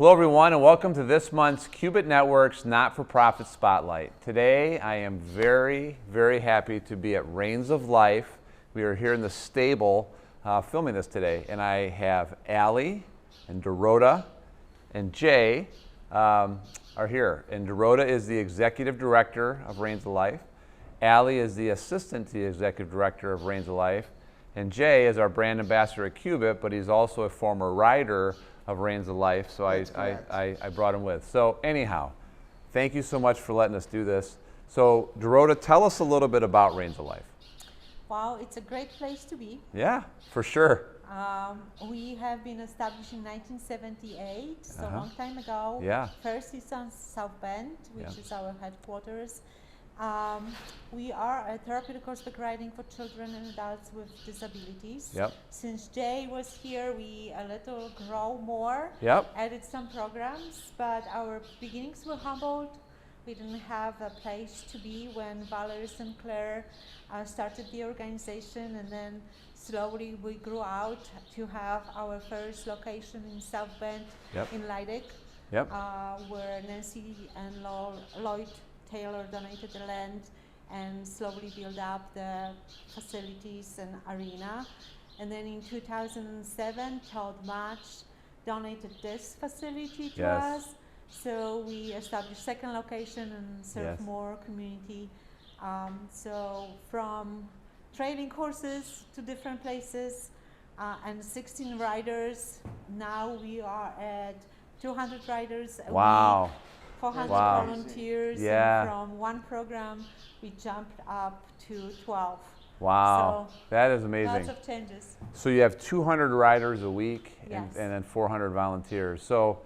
Hello everyone and welcome to this month's Qubit Network's Not-for-Profit Spotlight. Today I am very happy to be at Reins of Life. We are here in the stable filming this today, and I have Allie and Dorota and Jay are here. And Dorota is the Executive Director of Reins of Life. Allie is the Assistant to the Executive Director of Reins of Life. And Jay is our brand ambassador at Qubit, but he's also a former rider of Reins of Life, so I brought him with. So anyhow, thank you so much for letting us do this. So Dorota, tell us a little bit about Reins of Life. Wow, it's a great place to be. Yeah, for sure. We have been established in 1978, so a long time ago. Yeah. First it's on South Bend, which is our headquarters. We are a therapeutic horseback riding for children and adults with disabilities. Yep. Since Jay was here, we a little grow more, added some programs, but our beginnings were humbled. We didn't have a place to be when Valerie and Claire started the organization, and then slowly we grew out to have our first location in South Bend in Leidig, where Nancy and Lloyd Taylor donated the land and slowly built up the facilities and arena. And then in 2007, Todd Match donated this facility to us. So we established second location and serve more community. So from trailing horses to different places and 16 riders, now we are at 200 riders a week. 400 volunteers, and from one program we jumped up to 12. Wow, so that is amazing. Lots of changes. So you have 200 riders a week and then 400 volunteers. So,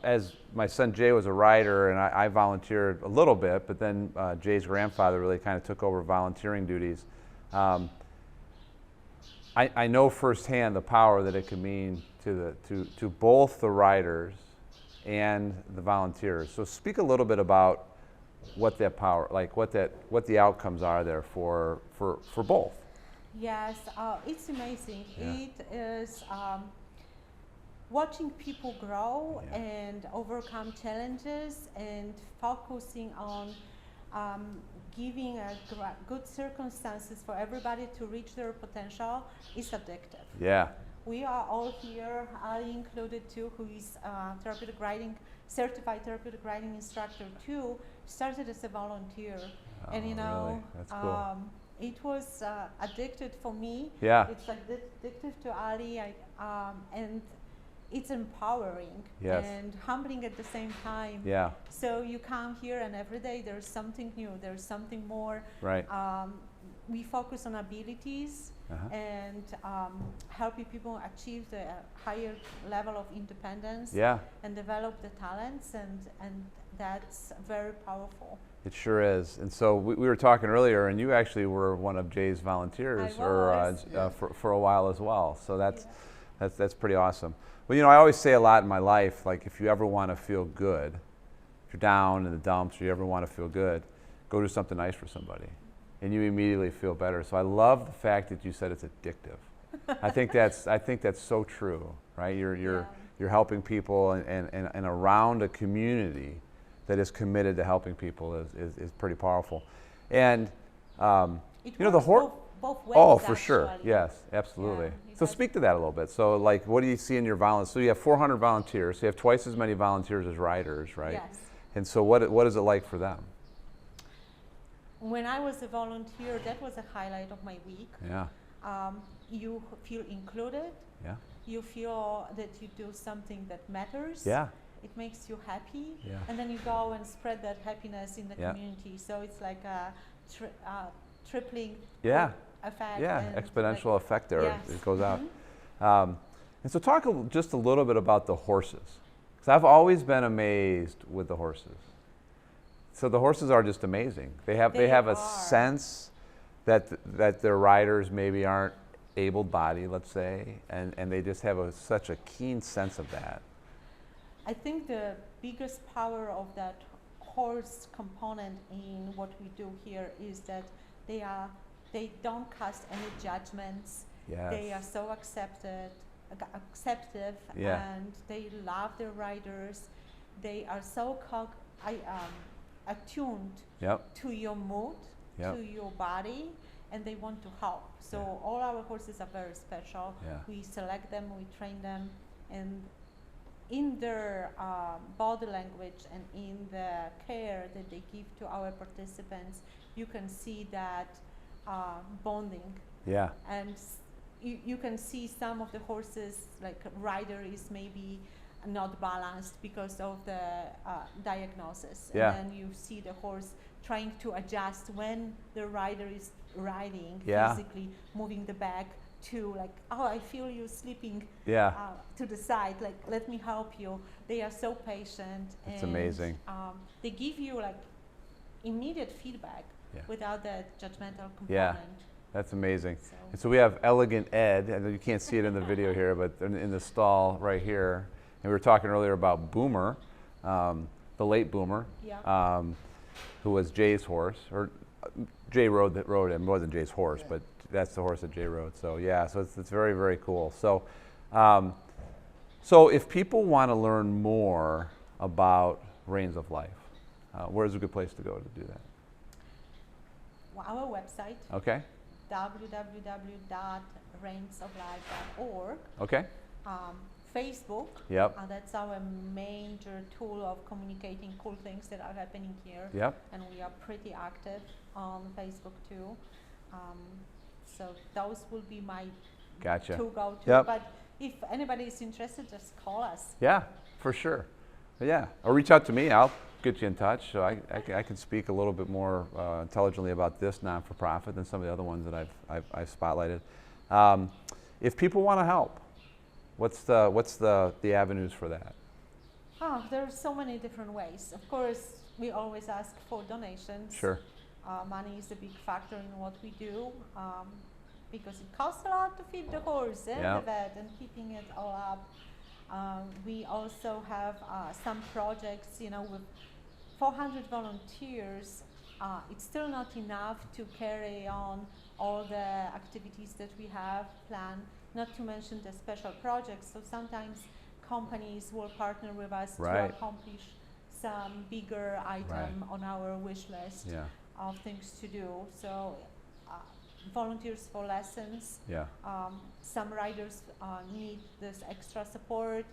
as my son Jay was a rider and I volunteered a little bit, but then Jay's grandfather really kind of took over volunteering duties. I know firsthand the power that it can mean to both the riders and the volunteers. So speak a little bit about what that power, like what the outcomes are there for both. Yes, it's amazing. It is watching people grow and overcome challenges and focusing on giving good circumstances for everybody to reach their potential is addictive. Yeah. We are all here, I included too, who is certified therapeutic riding instructor too, started as a volunteer. And you know, really? That's cool. It was addicted for me. Yeah. It's like addictive to Ali, and it's empowering and humbling at the same time. Yeah. So you come here and every day there's something new, there's something more. Right. We focus on abilities and helping people achieve the higher level of independence and develop the talents, and that's very powerful. It sure is. And so we were talking earlier, and you actually were one of Jay's volunteers for a while as well. So that's pretty awesome. Well, you know, I always say a lot in my life, like if you ever want to feel good, if you're down in the dumps or you ever want to feel good, go do something nice for somebody, and you immediately feel better. So I love the fact that you said it's addictive. I think that's so true, right? You're helping people and around a community that is committed to helping people is pretty powerful. And you know, the both ways. Oh, for sure. Yes, absolutely. So speak to that a little bit. So like, what do you see in your volunteers? So you have 400 volunteers. So you have twice as many volunteers as riders, right? Yes. And so what is it like for them? When I was a volunteer, that was a highlight of my week. Yeah. You feel included. Yeah. You feel that you do something that matters. Yeah. It makes you happy. Yeah. And then you go and spread that happiness in the community. So it's like a tripling effect. Yeah, exponential effect there. Yes. It goes out. And so talk just a little bit about the horses. Because I've always been amazed with the horses. So the horses are just amazing. They have a sense that their riders maybe aren't able-bodied, let's say, and they just have such a keen sense of that. I think the biggest power of that horse component in what we do here is that they don't cast any judgments. Yes. They are so accepted. acceptive, and they love their riders. They are so attuned to your mood, to your body, and they want to help. So all our horses are very special. We select them, we train them, and in their body language and in the care that they give to our participants, you can see that bonding. And you can see some of the horses, like rider is maybe not balanced because of the diagnosis. And then you see the horse trying to adjust when the rider is riding, physically moving the back to like, oh, I feel you slipping to the side, like, let me help you. They are so patient. It's amazing. They give you like immediate feedback without that judgmental component. That's amazing. And so we have Elegant Ed, and you can't see it in the video here, but in the stall right here. And we were talking earlier about Boomer, the late Boomer, who was Jay's horse, or Jay rode him. It wasn't Jay's horse, but that's the horse that Jay rode. So so it's very, very cool. So, so if people want to learn more about Reins of Life, where's a good place to go to do that? Well, our website. Okay. www.reinsoflife.org. Okay. Facebook. That's our major tool of communicating cool things that are happening here. And we are pretty active on Facebook too. So those will be my two go-to. But if anybody is interested, just call us. Yeah, for sure. Or reach out to me. I'll get you in touch. So I can speak a little bit more intelligently about this non-for-profit than some of the other ones that I've spotlighted. If people want to help, what's the avenues for that? There are so many different ways. Of course, we always ask for donations. Sure. Money is a big factor in what we do because it costs a lot to feed the horse and the vet and keeping it all up. We also have some projects, with 400 volunteers. It's still not enough to carry on all the activities that we have planned, not to mention the special projects. So sometimes companies will partner with us to accomplish some bigger item on our wish list of things to do. So volunteers for lessons. Some riders need this extra support.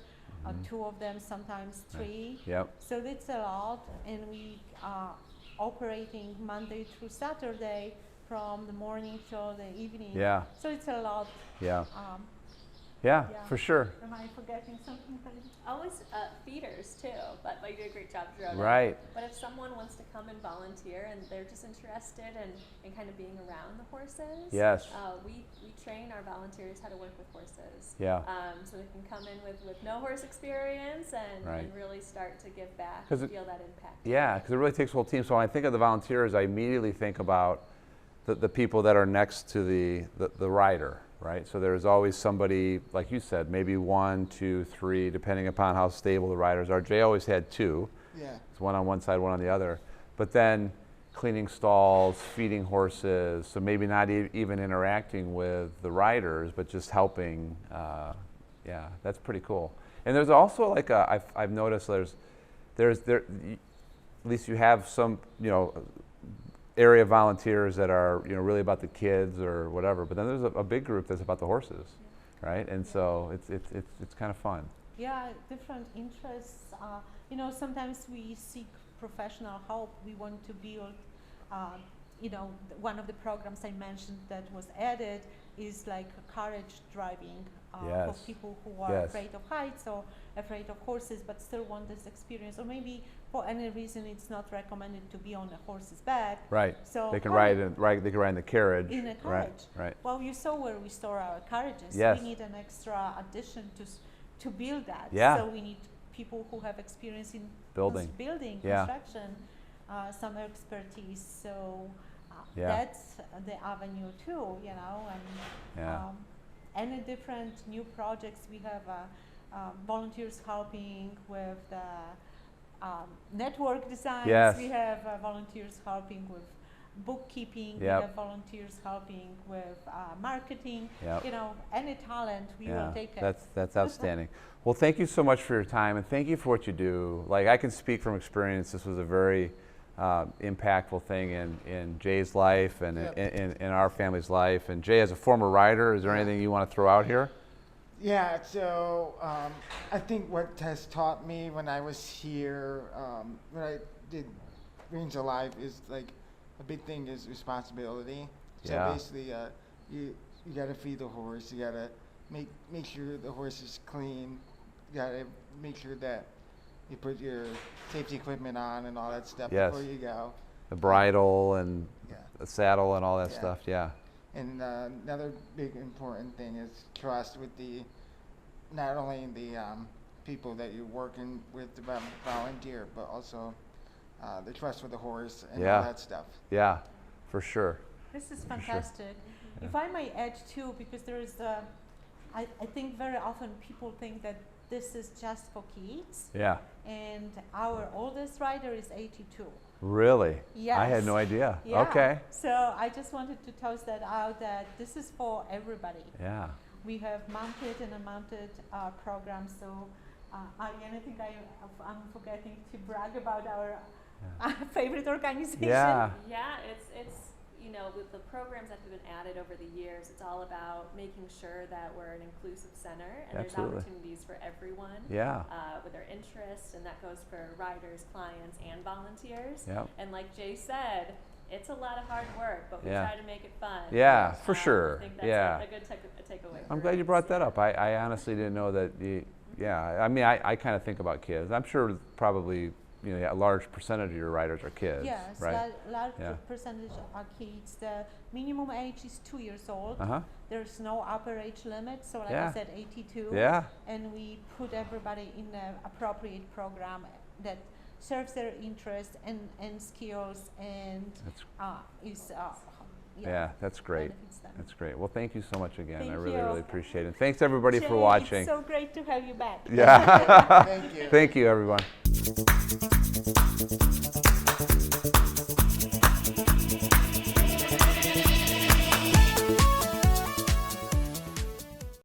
2 of them, sometimes 3. So it's a lot, and we are operating Monday through Saturday from the morning till the evening. So it's a lot. For sure. Am I forgetting something? Always feeders too, but you do a great job, Dorota. Right. But if someone wants to come and volunteer and they're just interested in kind of being around the horses, we train our volunteers how to work with horses. So they can come in with no horse experience and really start to give back and feel that impact. Because it really takes a whole team. So when I think of the volunteers, I immediately think about the people that are next to the rider. Right, so there's always somebody, like you said, maybe 1, 2, 3, depending upon how stable the riders are. Jay always had 2. It's one on one side, one on the other. But then cleaning stalls, feeding horses, so maybe not even interacting with the riders, but just helping. That's pretty cool. And there's also like I've noticed there's at least you have some area volunteers that are really about the kids or whatever, but then there's a big group that's about the horses, right? And so it's kind of fun. Different interests. Sometimes we seek professional help. We want to build. One of the programs I mentioned that was added is like carriage driving for people who are afraid of heights or afraid of horses, but still want this experience, or maybe for any reason it's not recommended to be on a horse's back. So they can ride they can ride in the carriage. In a carriage. Well, you saw where we store our carriages. We need an extra addition to build that. So we need people who have experience in building, construction, some expertise. So that's the avenue too, and any different new projects. We have volunteers helping with the network designs. We have volunteers helping with bookkeeping, we have volunteers helping with marketing, any talent, we will take it. That's outstanding. Well, thank you so much for your time, and thank you for what you do. Like, I can speak from experience, this was a very impactful thing in Jay's life and in our family's life. And Jay, as a former rider, is there anything you want to throw out here? Yeah, so I think what has taught me when I was here, when I did Reins of Life, is like a big thing is responsibility. So basically, you got to feed the horse. You got to make sure the horse is clean. You got to make sure that you put your safety equipment on and all that stuff before you go. The bridle and the saddle and all that stuff. Yeah. And another big important thing is trust with not only the people that you're working with to volunteer, but also the trust with the horse and all that stuff. Yeah, for sure. This is fantastic. Sure. If I may add too, because there is I think very often people think that this is just for kids. Yeah. And our oldest rider is 82. Really? Yes. I had no idea. Yeah. Okay. So I just wanted to toss that out, that this is for everybody. Yeah. We have mounted and unmounted programs. So anything I'm forgetting to brag about our favorite organization. Yeah. Yeah, it's with the programs that have been added over the years, it's all about making sure that we're an inclusive center and there's opportunities for everyone with their interests, and that goes for riders, clients, and volunteers. Yep. And like Jay said, it's a lot of hard work, but we try to make it fun. Yeah, for sure. I think that's a good takeaway. I'm glad you brought that up. I honestly didn't know that. I mean, I kind of think about kids. I'm sure probably a large percentage of your riders are kids. Yes, right? large percentage are kids. The minimum age is 2 years old. There's no upper age limit, so like I said, 82. Yeah. And we put everybody in an appropriate program that serves their interests and skills and that's great. That's great. Well, thank you so much again. I really, really appreciate it. Thanks everybody Jay, for watching. It's so great to have you back. Yeah. Thank you. Thank you, everyone.